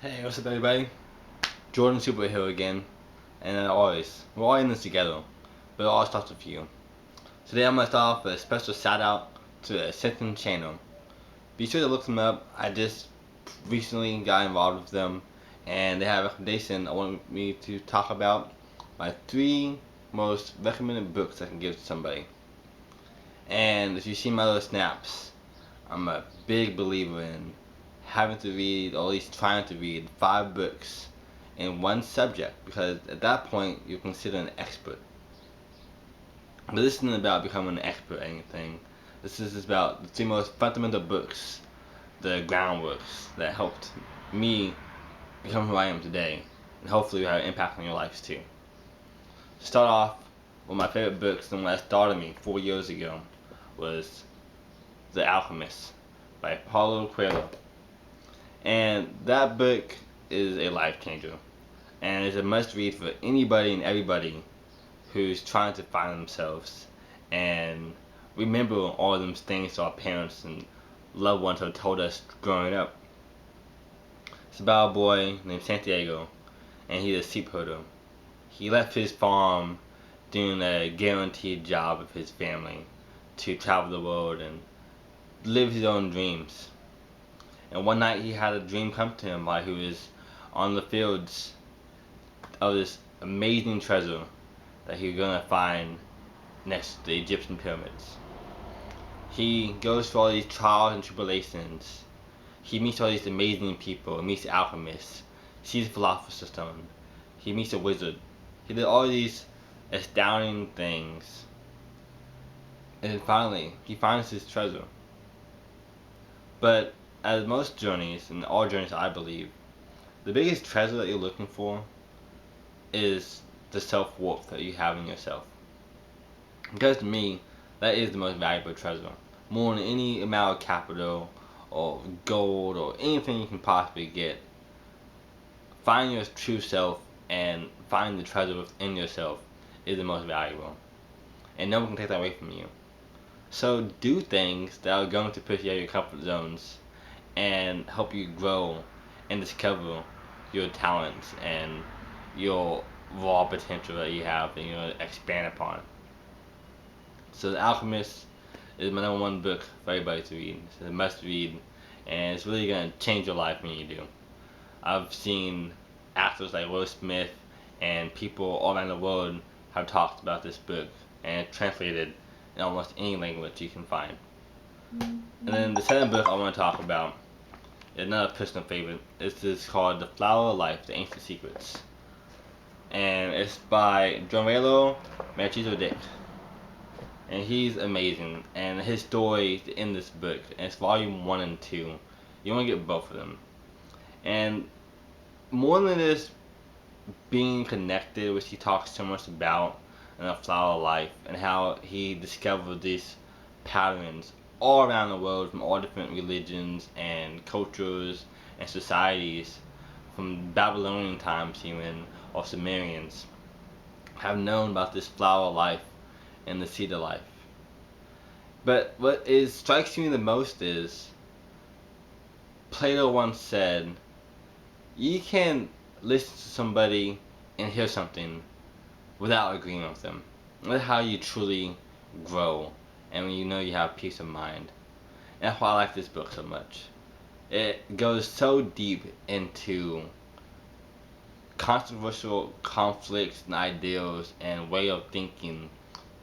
Hey, what's up everybody? Jordan Super here again, and as always, we're all in this together, but it all starts with you. Today I'm going to start off with a special shout out to the Ascension channel. Be sure to look them up. I just recently got involved with them, and they have a recommendation I want me to talk about my 3 most recommended books I can give to somebody. And if you see my little snaps, I'm a big believer in having to read, or at least trying to read, 5 books in one subject, because at that point you're considered an expert. But this isn't about becoming an expert at anything. This is about the 3 most fundamental books, the groundworks that helped me become who I am today, and hopefully have an impact on your lives too. To start off, one of my favorite books, and what started me 4 years ago, was The Alchemist by Paulo Coelho. And that book is a life changer, and it's a must read for anybody and everybody who's trying to find themselves and remember all of them things our parents and loved ones have told us growing up. It's about a boy named Santiago, and he's a sheep herder. He left his farm doing a guaranteed job of his family to travel the world and live his own dreams. And one night he had a dream come to him while he was on the fields of this amazing treasure that he was going to find next to the Egyptian pyramids. He goes through all these trials and tribulations. He meets all these amazing people, meets the alchemist, sees the philosopher's stone. He meets a wizard. He did all these astounding things. And then finally, he finds his treasure. But as most journeys, and all journeys I believe, the biggest treasure that you're looking for is the self-worth that you have in yourself. Because to me, that is the most valuable treasure. More than any amount of capital, or gold, or anything you can possibly get. Find your true self and find the treasure within yourself is the most valuable. And no one can take that away from you. So do things that are going to push you out of your comfort zones and help you grow and discover your talents and your raw potential that you have and you expand upon. So The Alchemist is my #1 book for everybody to read. It's a must read, and it's really going to change your life when you do. I've seen actors like Will Smith and people all around the world have talked about this book, and it's translated in almost any language you can find. And then the second book I want to talk about is another personal favorite. This is called The Flower of Life, The Ancient Secrets. And it's by DrunvaloMelchizedek. And he's amazing. And his story is in this book. And it's volume 1 and 2. You want to get both of them. And more than this being connected, which he talks so much about in The Flower of Life, and how he discovered these patterns all around the world from all different religions and cultures and societies, from Babylonian times even, or Sumerians, have known about this flower of life and the seed of life. But what strikes me the most is, Plato once said, you can listen to somebody and hear something without agreeing with them. That's how you truly grow, and when you know you have peace of mind. And that's why I like this book so much. It goes so deep into controversial conflicts and ideals and way of thinking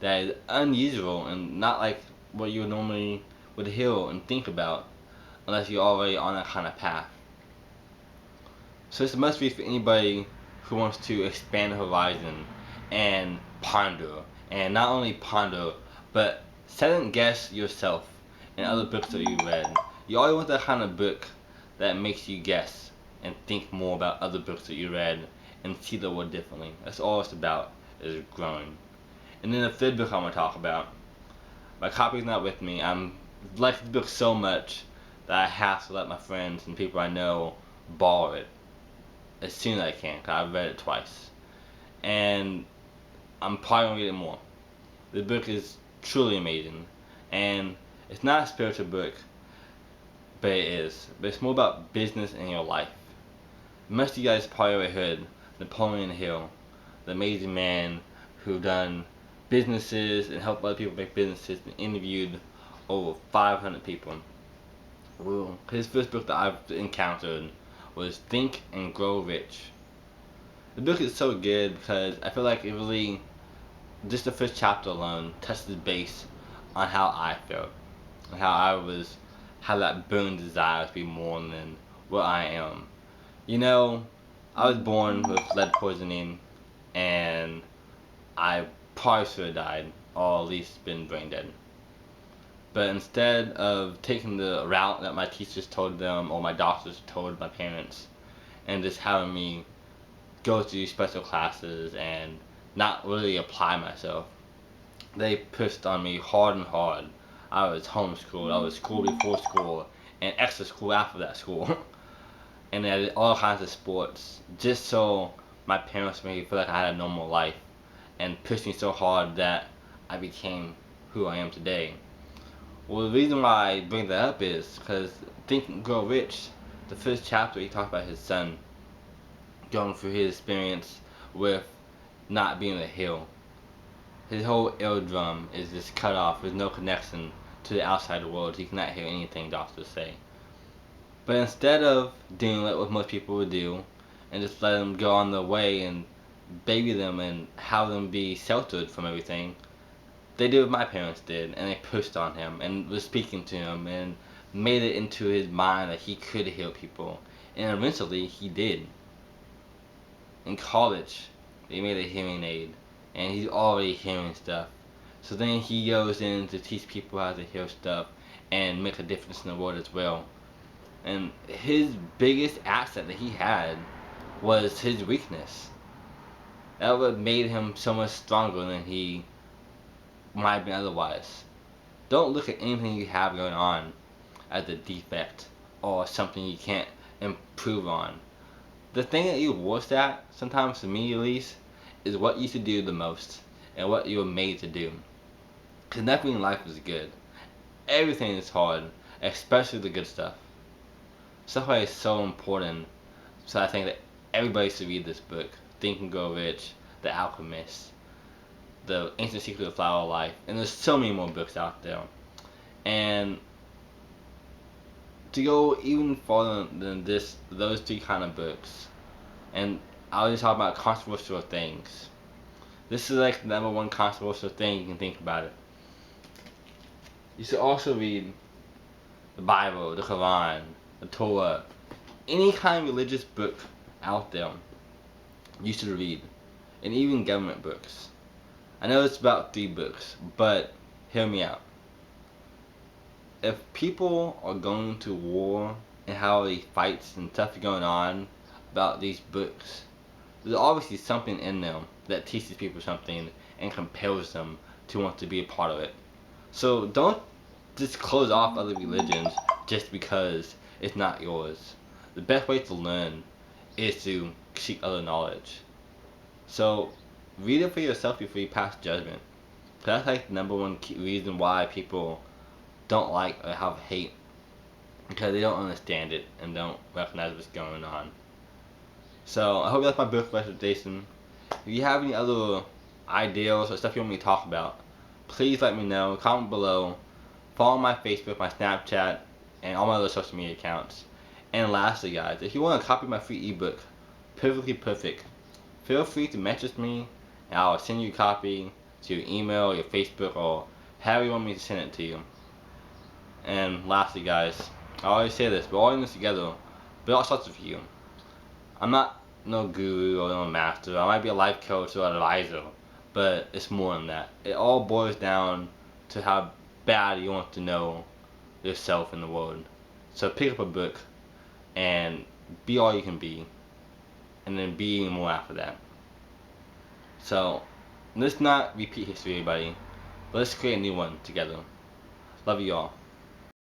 that is unusual and not like what you normally would hear and think about unless you're already on that kind of path. So it's a must read for anybody who wants to expand the horizon and ponder, and not only ponder, but second guess yourself in other books that you read. You always want that kind of book that makes you guess and think more about other books that you read and see the world differently. That's all it's about, is growing. And then the third book I want to talk about, my copy's not with me. I'm like the book so much that I have to let my friends and people I know borrow it as soon as I can, because I've read it twice. And I'm probably going to read it more. The book is truly amazing. And it's not a spiritual book, but it is. But it's more about business in your life. Most of you guys probably ever heard Napoleon Hill, the amazing man who done businesses and helped other people make businesses and interviewed over 500 people. Well, his first book that I've encountered was Think and Grow Rich. The book is so good because I feel like it really, just the first chapter alone, touches base on how I felt and how that burning desire to be more than what I am. You know, I was born with lead poisoning, and I probably should have died, or at least been brain dead. But instead of taking the route that my teachers told them, or my doctors told my parents, and just having me go to special classes and not really apply myself, they pushed on me hard and hard. I was homeschooled, I was school before school, and extra school after that school. And I did all kinds of sports just so my parents made me feel like I had a normal life, and pushed me so hard that I became who I am today. Well, the reason why I bring that up is because Think and Grow Rich, the first chapter, he talked about his son going through his experience with not being a hill. His whole eardrum is just cut off. There's no connection to the outside world. He cannot hear anything doctors say. But instead of doing what most people would do and just let them go on their way and baby them and have them be sheltered from everything, they did what my parents did, and they pushed on him and was speaking to him and made it into his mind that he could heal people. And eventually he did. In college, they made a hearing aid, and he's already hearing stuff. So then he goes in to teach people how to hear stuff and make a difference in the world as well. And his biggest asset that he had was his weakness. That what made him so much stronger than he might have been otherwise. Don't look at anything you have going on as a defect or something you can't improve on. The thing that you're worst at, sometimes for me at least, is what you should do the most and what you were made to do. Because nothing in life is good. Everything is hard, especially the good stuff. Stuff like is so important. So I think that everybody should read this book. Think and Grow Rich, The Alchemist, The Ancient Secret of Flower Life, and there's so many more books out there. And to go even farther than those three kind of books, and I was talking about controversial things. This is like the number one controversial thing you can think about it. You should also read the Bible, the Quran, the Torah, any kind of religious book out there you should read, and even government books. I know it's about 3 books, but hear me out. If people are going to war and how these fights and stuff are going on about these books, there's obviously something in them that teaches people something and compels them to want to be a part of it. So don't just close off other religions just because it's not yours. The best way to learn is to seek other knowledge. So read it for yourself before you pass judgment. That's like the number one key reason why people don't like or have hate, because they don't understand it and don't recognize what's going on. So I hope you like my book recommendation. If you have any other ideas or stuff you want me to talk about, please let me know. Comment below. Follow my Facebook, my Snapchat, and all my other social media accounts. And lastly, guys, if you want to copy my free ebook, Perfectly Perfect, feel free to message me, and I'll send you a copy to your email, your Facebook, or however you want me to send it to you. And lastly, guys, I always say this, we're all in this together, but it all starts with you. I'm not no guru or no master. I might be a life coach or advisor, but it's more than that. It all boils down to how bad you want to know yourself in the world. So pick up a book and be all you can be, and then be even more after that. So let's not repeat history, everybody, but let's create a new one together. Love you all.